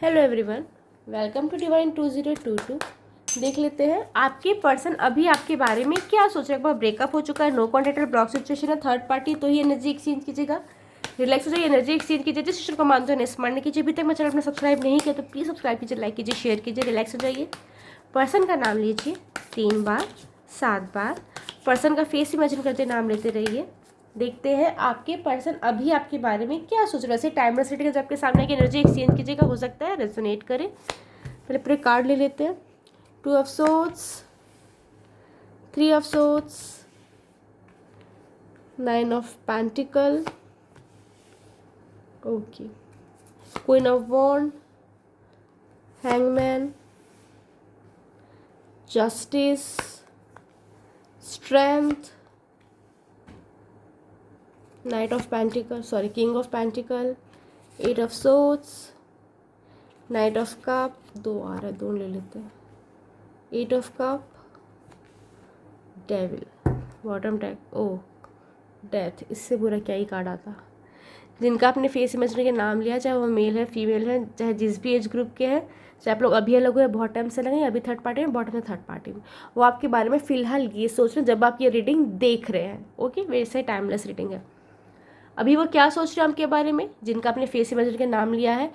Hello everyone, welcome to divine 2022। देख लेते हैं आपके पर्सन अभी आपके बारे में क्या सोच रहे हैं। एक बार ब्रेकअप हो चुका है, नो कॉन्टेक्ट और ब्लॉक सिचुएशन है, थर्ड पार्टी, तो ही एनर्जी एक्सचेंज कीजिएगा, रिलैक्स हो जाइए, एनर्जी एक्सचेंज कीजिए। जिस सिस्टर को मानते हो स्मरण कीजिए। अभी तक मैं चैनल अपना सब्सक्राइब नहीं किया तो प्लीज़ सब्सक्राइब कीजिए, लाइक कीजिए, शेयर कीजिए, रिलैक्स हो जाइए। पर्सन का नाम लीजिए 3 बार 7 बार। पर्सन का फेस इमेजिन करते नाम लेते रहिए। देखते हैं आपके पर्सन अभी आपके बारे में क्या सोच रहे हैं। टाइमलेस रीडिंग जब आपके सामने की एनर्जी एक्सचेंज कीजिएगा, हो सकता है रेजोनेट करे। पहले पूरे कार्ड ले लेते हैं। 2 of swords, 3 of swords, 9 of pentacle, okay, queen of wand, hangman, justice, strength, knight of pentacle, sorry king of pentacle, 8 of swords, knight of cup, 2 आ रहा है, 2 ले लेते हैं, 8 of cup, devil, bottom tag, o death. इससे बुरा क्या ही card आता। जिनका आपने फेस इमेजिन के नाम लिया, चाहे वो मेल है फीमेल है, चाहे जिस भी एज ग्रुप के हैं, चाहे आप लोग अभी अलग हुए बहुत टाइम से लगे, अभी थर्ड पार्टी में, बॉटम में थर्ड पार्टी में, वो आपके बारे में फिलहाल ये सोच रहे हैं जब आप ये रीडिंग देख रहे हैं। ओके, वैसे टाइमलेस रीडिंग है। अभी वो क्या सोच रहे हैं आपके बारे में, जिनका आपने फेस इमेजिन के नाम लिया है,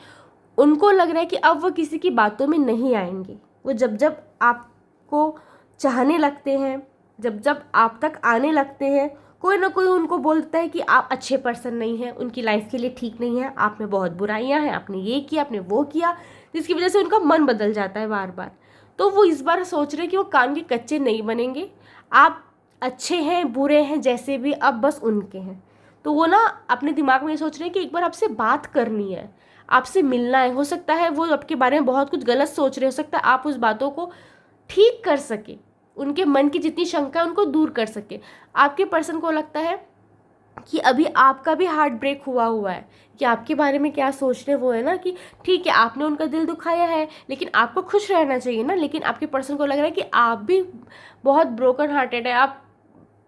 उनको लग रहा है कि अब वो किसी की बातों में नहीं आएंगे। वो जब जब आपको चाहने लगते हैं, जब जब आप तक आने लगते हैं, कोई ना कोई उनको बोलता है कि आप अच्छे पर्सन नहीं हैं, उनकी लाइफ के लिए ठीक नहीं है, आप में बहुत बुराइयां हैं, आपने ये किया, आपने वो किया, जिसकी वजह से उनका मन बदल जाता है बार बार। तो वो इस बार सोच रहे हैं कि वो काम के कच्चे नहीं बनेंगे। आप अच्छे हैं बुरे हैं जैसे भी, अब बस उनके हैं। तो वो ना अपने दिमाग में ये सोच रहे हैं कि एक बार आपसे बात करनी है, आपसे मिलना है। हो सकता है वो आपके बारे में बहुत कुछ गलत सोच रहे, हो सकता है आप उस बातों को ठीक कर सके, उनके मन की जितनी शंका है उनको दूर कर सके। आपके पर्सन को लगता है कि अभी आपका भी हार्ट ब्रेक हुआ है, कि आपके बारे में क्या सोच रहे हैं वो है ना कि ठीक है आपने उनका दिल दुखाया है, लेकिन आपको खुश रहना चाहिए ना। लेकिन आपके पर्सन को लग रहा है कि आप भी बहुत ब्रोकन हार्टेड है, आप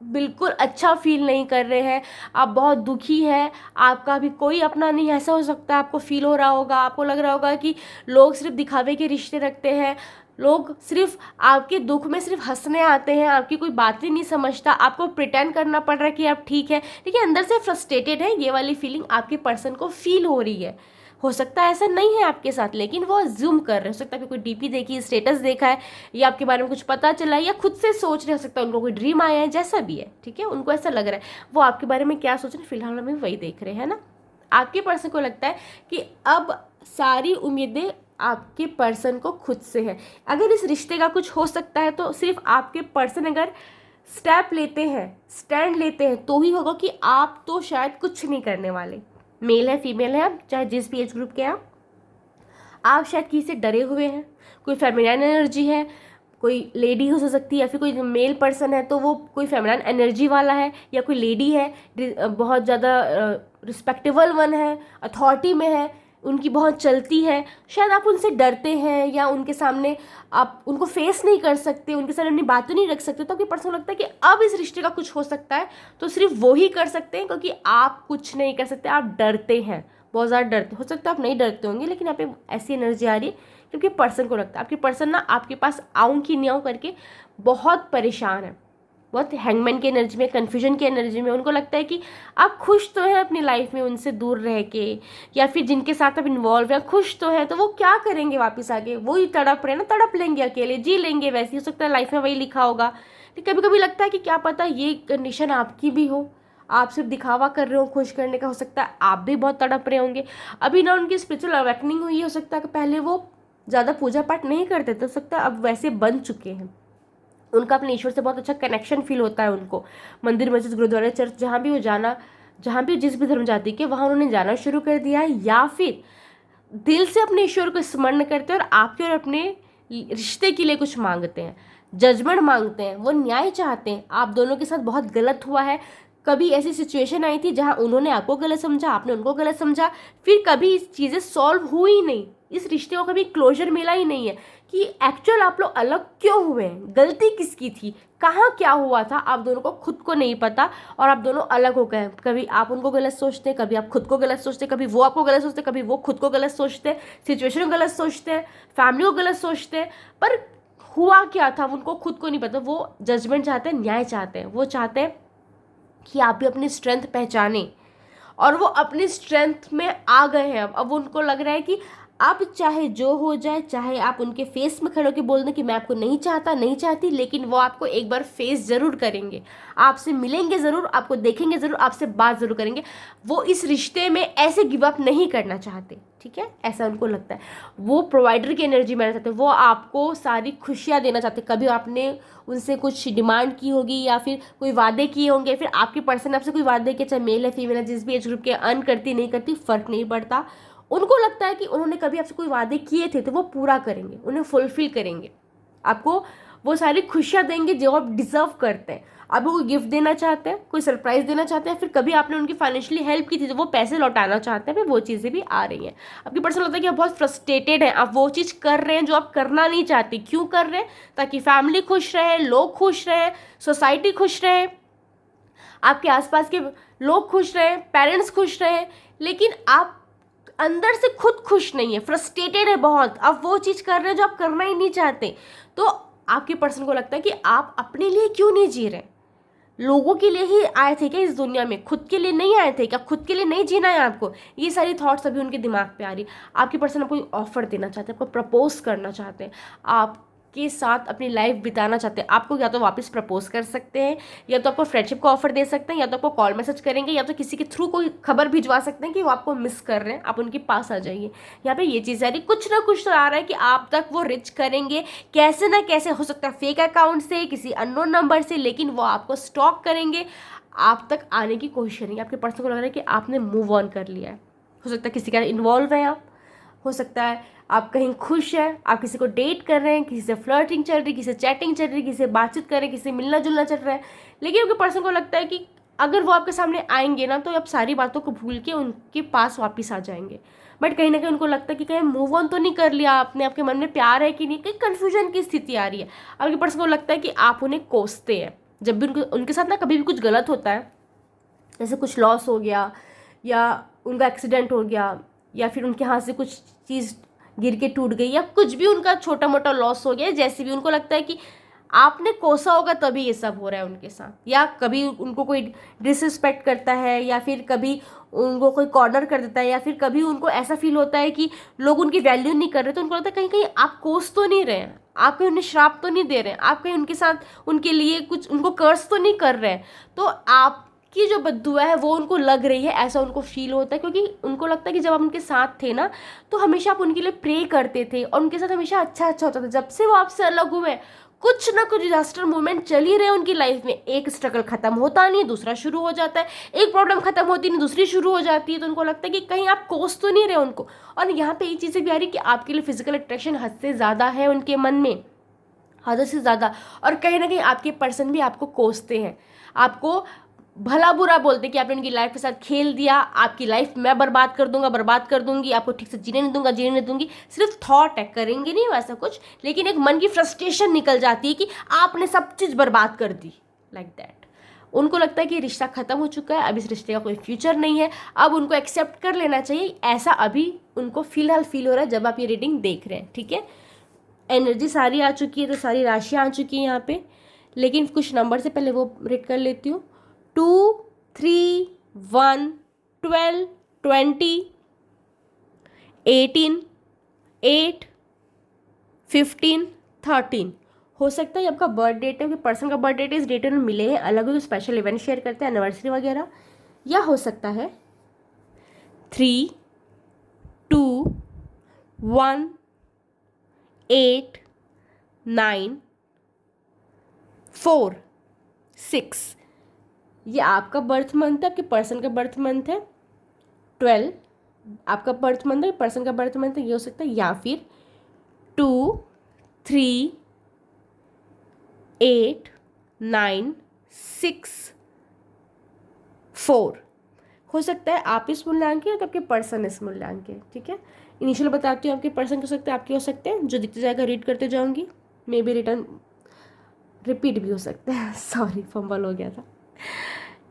बिल्कुल अच्छा फील नहीं कर रहे हैं, आप बहुत दुखी हैं, आपका भी कोई अपना नहीं। ऐसा हो सकता है आपको फील हो रहा होगा, आपको लग रहा होगा कि लोग सिर्फ दिखावे के रिश्ते रखते हैं, लोग सिर्फ आपके दुख में सिर्फ हंसने आते हैं, आपकी कोई बात ही नहीं समझता, आपको प्रिटेंड करना पड़ रहा है कि आप ठीक है, लेकिन अंदर से फ्रस्ट्रेटेड है। ये वाली फीलिंग आपके पर्सन को फील हो रही है। हो सकता है ऐसा नहीं है आपके साथ, लेकिन वो अज्यूम कर रहे हो सकता है कोई डीपी देखी, स्टेटस देखा है, या आपके बारे में कुछ पता चला है, या खुद से सोच रहे, हो सकता है उनको कोई ड्रीम आया है, जैसा भी है, ठीक है, उनको ऐसा लग रहा है। वो आपके बारे में क्या सोच रहे हैं फिलहाल हमें वही देख रहे हैं ना। आपके पर्सन को लगता है कि अब सारी उम्मीदें आपके पर्सन को खुद से है। अगर इस रिश्ते का कुछ हो सकता है तो सिर्फ आपके पर्सन अगर स्टेप लेते हैं, स्टैंड लेते हैं, तो ही होगा, कि आप तो शायद कुछ नहीं करने वाले। मेल है फीमेल है, आप चाहे जिस भी एज ग्रुप के आप शायद किसी से डरे हुए हैं। कोई फेमिनाइन एनर्जी है, कोई लेडी हो सकती है, या फिर कोई मेल पर्सन है तो वो कोई फेमिनाइन एनर्जी वाला है, या कोई लेडी है बहुत ज़्यादा रिस्पेक्टेबल वन है, अथॉरिटी में है, उनकी बहुत चलती है। शायद आप उनसे डरते हैं, या उनके सामने आप उनको फेस नहीं कर सकते, उनके सामने अपनी बातें नहीं रख सकते। तो आपके पर्सन को लगता है कि अब इस रिश्ते का कुछ हो सकता है तो सिर्फ वो ही कर सकते हैं, क्योंकि आप कुछ नहीं कर सकते, आप डरते हैं, बहुत ज़्यादा डरते। हो सकता है आप नहीं डरते होंगे, लेकिन यहाँ पे ऐसी एनर्जी आ रही है क्योंकि पर्सन को लगता है आपके पर्सन ना आपके पास आऊँ कि नहीं आऊँ करके बहुत परेशान है, बहुत हैंगमैन की एनर्जी में, कन्फ्यूजन की एनर्जी में। उनको लगता है कि आप खुश तो हैं अपनी लाइफ में उनसे दूर रह के, या फिर जिनके साथ आप इन्वॉल्व हैं खुश तो हैं, तो वो क्या करेंगे वापस आके, वही तड़प रहे ना, तड़प लेंगे, अकेले जी लेंगे। वैसे हो सकता है लाइफ में वही लिखा होगा। लेकिन कभी कभी लगता है कि क्या पता ये कंडीशन आपकी भी हो, आप सिर्फ दिखावा कर रहे हो खुश करने का। हो सकता है आप भी बहुत तड़प रहे होंगे। अभी ना उनकी स्पिरिचुअल अवेकनिंग हुई, हो सकता है कि पहले वो ज़्यादा पूजा पाठ नहीं करते, तो हो सकता है अब वैसे बन चुके हैं। उनका अपने ईश्वर से बहुत अच्छा कनेक्शन फील होता है उनको। मंदिर मस्जिद गुरुद्वारा चर्च जहाँ भी वो जाना, जहाँ भी जिस भी धर्म जाति के, वहाँ उन्होंने जाना शुरू कर दिया है, या फिर दिल से अपने ईश्वर को स्मरण करते हैं और आपके और अपने रिश्ते के लिए कुछ मांगते हैं, जजमेंट मांगते हैं, वो न्याय चाहते हैं। आप दोनों के साथ बहुत गलत हुआ है, कभी ऐसी सिचुएशन आई थी जहाँ उन्होंने आपको गलत समझा, आपने उनको गलत समझा, फिर कभी चीज़ें सॉल्व हुई नहीं, इस रिश्ते को कभी क्लोजर मिला ही नहीं है कि एक्चुअल आप लोग अलग क्यों हुए हैं, गलती किसकी थी, कहाँ क्या हुआ था, आप दोनों को खुद को नहीं पता और आप दोनों अलग हो गए। कभी आप उनको गलत सोचते हैं, कभी आप खुद को गलत सोचते हैं, कभी वो आपको गलत सोचते हैं, कभी वो खुद को गलत सोचते हैं, सिचुएशन को गलत सोचते हैं, फैमिली को गलत सोचते हैं। पर हुआ क्या था उनको खुद को नहीं पता। वो जजमेंट चाहते हैं, न्याय चाहते हैं, वो चाहते हैं कि आप भी अपनी स्ट्रेंथ पहचानें और वो अपनी स्ट्रेंथ में आ गए हैं। अब उनको लग रहा है कि अब चाहे जो हो जाए, चाहे आप उनके फेस में खड़े होकर बोल दें कि मैं आपको नहीं चाहता नहीं चाहती, लेकिन वो आपको एक बार फेस ज़रूर करेंगे, आपसे मिलेंगे ज़रूर, आपको देखेंगे ज़रूर, आपसे बात ज़रूर करेंगे। वो इस रिश्ते में ऐसे गिव अप नहीं करना चाहते, ठीक है, ऐसा उनको लगता है। वो प्रोवाइडर की एनर्जी में रहना चाहते हैं, वो आपको सारी खुशियाँ देना चाहते हैं। कभी आपने उनसे कुछ डिमांड की होगी या फिर कोई वादे किए होंगे, फिर आपके पर्सन आपसे कोई वादे किए, चाहे मेल है फीमेल है, जिस भी एज ग्रुप के, अर्न करती नहीं करती फ़र्क नहीं पड़ता। उनको लगता है कि उन्होंने कभी आपसे कोई वादे किए थे तो वो पूरा करेंगे, उन्हें फुलफिल करेंगे, आपको वो सारी खुशियाँ देंगे जो आप डिजर्व करते हैं। आप कोई गिफ्ट देना चाहते हैं, कोई सरप्राइज देना चाहते हैं, फिर कभी आपने उनकी फाइनेंशियली हेल्प की थी तो वो पैसे लौटाना चाहते हैं, फिर वो चीज़ें भी आ रही हैं। आपकी पर्सन लगता है कि आप बहुत फ्रस्ट्रेटेड हैं, आप वो चीज़ कर रहे हैं जो आप करना नहीं चाहते। क्यों कर रहे हैं? ताकि फैमिली खुश रहे, लोग खुश रहे, सोसाइटी खुश रहे, आपके आसपास के लोग खुश रहे, पेरेंट्स खुश रहे, लेकिन आप अंदर से खुद खुश नहीं है, फ्रस्ट्रेटेड है बहुत। आप वो चीज़ कर रहे हैं जो आप करना ही नहीं चाहते। तो आपके पर्सन को लगता है कि आप अपने लिए क्यों नहीं जी रहे, लोगों के लिए ही आए थे क्या इस दुनिया में, खुद के लिए नहीं आए थे क्या, खुद के लिए नहीं जीना है आपको। ये सारी थॉट्स अभी उनके दिमाग पे आ रही है। आपके पर्सन आपको ऑफर देना चाहते हैं, आपको प्रपोज करना चाहते हैं, आपके साथ अपनी लाइफ बिताना चाहते हैं। आपको या तो वापस प्रपोज कर सकते हैं, या तो आपको फ्रेंडशिप का ऑफर दे सकते हैं, या तो आपको कॉल मैसेज करेंगे, या तो किसी के थ्रू कोई खबर भिजवा सकते हैं कि वो आपको मिस कर रहे हैं, आप उनके पास आ जाइए। यहाँ पे ये चीज़ आ रही, कुछ ना कुछ तो आ रहा है कि आप तक वो रिच करेंगे कैसे ना कैसे, हो सकता है फेक अकाउंट से, किसी अननोन नंबर से, लेकिन वो आपको स्टॉक करेंगे, आप तक आने की कोशिश करेंगे। आपके पर्सन को लग रहा है कि आपने मूव ऑन कर लिया है। हो सकता है किसी का इन्वॉल्व है आप, हो सकता है आप कहीं खुश हैं, आप किसी को डेट कर रहे हैं, किसी से फ्लर्टिंग चल रही, किसी से चैटिंग चल रही, किसी से बातचीत कर रहे हैं, किसी से मिलना जुलना चल रहा है, लेकिन आपके पर्सन को लगता है कि अगर वो आपके सामने आएंगे ना तो आप सारी बातों को भूल के उनके पास वापस आ जाएंगे। बट कहीं ना कहीं उनको लगता है कि कहीं मूव ऑन तो नहीं कर लिया आपने, आपके मन में प्यार है कि नहीं, कहीं कन्फ्यूजन की स्थिति आ रही है। आपके पर्सन को लगता है कि आप उन्हें कोसते हैं। जब भी उनके साथ ना कभी भी कुछ गलत होता है, जैसे कुछ लॉस हो गया या उनका एक्सीडेंट हो गया या फिर उनके हाथ से कुछ चीज़ गिर के टूट गई या कुछ भी उनका छोटा मोटा लॉस हो गया, जैसे भी उनको लगता है कि आपने कोसा होगा तभी ये सब हो रहा है उनके साथ, या कभी उनको कोई डिसरिस्पेक्ट करता है, या फिर कभी उनको कोई कॉर्नर कर देता है, या फिर कभी उनको ऐसा फील होता है कि लोग उनकी वैल्यू नहीं कर रहे, तो उनको लगता है कहीं कहीं आप कोस तो नहीं रहे हैं, आप कहीं उन्हें श्राप तो नहीं दे रहे हैं, आप कहीं उनके साथ उनके लिए कुछ उनको कर्ज तो नहीं कर रहे हैं। तो आप की जो बद्दुआ है वो उनको लग रही है, ऐसा उनको फील होता है, क्योंकि उनको लगता है कि जब आप उनके साथ थे ना तो हमेशा आप उनके लिए प्रे करते थे और उनके साथ हमेशा अच्छा अच्छा होता था। जब से वो आपसे अलग हुए, कुछ ना कुछ डिजास्टर मूवमेंट चल ही रहे उनकी लाइफ में। एक स्ट्रगल खत्म होता नहीं, दूसरा शुरू हो जाता है, एक प्रॉब्लम खत्म होती नहीं, दूसरी शुरू हो जाती है। तो उनको लगता है कि कहीं आप कोस तो नहीं रहे उनको। और यहाँ पे ये चीज़ें भी आ रही कि आपके लिए फिजिकल अट्रैक्शन हद से ज़्यादा है उनके मन में, हद से ज़्यादा। और कहीं ना कहीं आपके पर्सन भी आपको कोसते हैं, आपको भला बुरा बोलते कि आपने उनकी लाइफ के साथ खेल दिया, आपकी लाइफ मैं बर्बाद कर दूंगा, बर्बाद कर दूंगी, आपको ठीक से जीने नहीं दूंगा, जीने नहीं दूंगी। सिर्फ थॉट है, करेंगे नहीं वैसा कुछ, लेकिन एक मन की फ्रस्ट्रेशन निकल जाती है कि आपने सब चीज़ बर्बाद कर दी, लाइक दैट। उनको लगता है कि रिश्ता खत्म हो चुका है, अब इस रिश्ते का कोई फ्यूचर नहीं है, अब उनको एक्सेप्ट कर लेना चाहिए, ऐसा अभी उनको फिलहाल फील हो रहा है जब आप ये रीडिंग देख रहे हैं, ठीक है। एनर्जी सारी आ चुकी है, तो सारी राशियाँ आ चुकी हैं यहाँ पे, लेकिन कुछ नंबर से पहले वो रीड कर लेती हूँ। 2, 3, 1, 12, 20, 18, 8, 15, 13। हो सकता है आपका बर्थ डेट है कि पर्सन का बर्थ डेट इस डेट में मिले हैं, अलग अलग स्पेशल इवेंट शेयर करते हैं, एनिवर्सरी वगैरह, या हो सकता है 3, 2, 1, 8, 9, 4, 6। ये आपका बर्थ मंथ है, आपके पर्सन का बर्थ मंथ है। 12 आपका बर्थ मंथ है, पर्सन का बर्थ मंथ है, ये हो सकता है। या फिर 2, 3, 8, 9, 6, 4। हो सकता है आप इस मूल्यांक के या तो आपके पर्सन इस मूल्यांक के, ठीक है। इनिशियल बताती हूँ, आपके पर्सन हो सकते हैं, आपके हो सकते हैं, जो दिखते जाएगा रीड करते जाऊँगी, मे बी रिटर्न रिपीट भी हो सकते हैं। सॉरी फंबल हो गया था।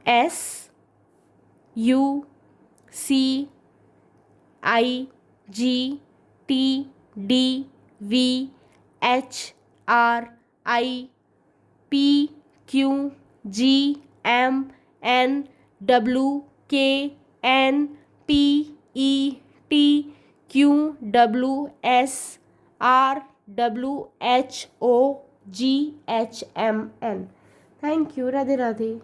SUCIGTDVHRIPQGMNWKNPET QWSRWHOGHMN। Thank you. Radhe Radhe.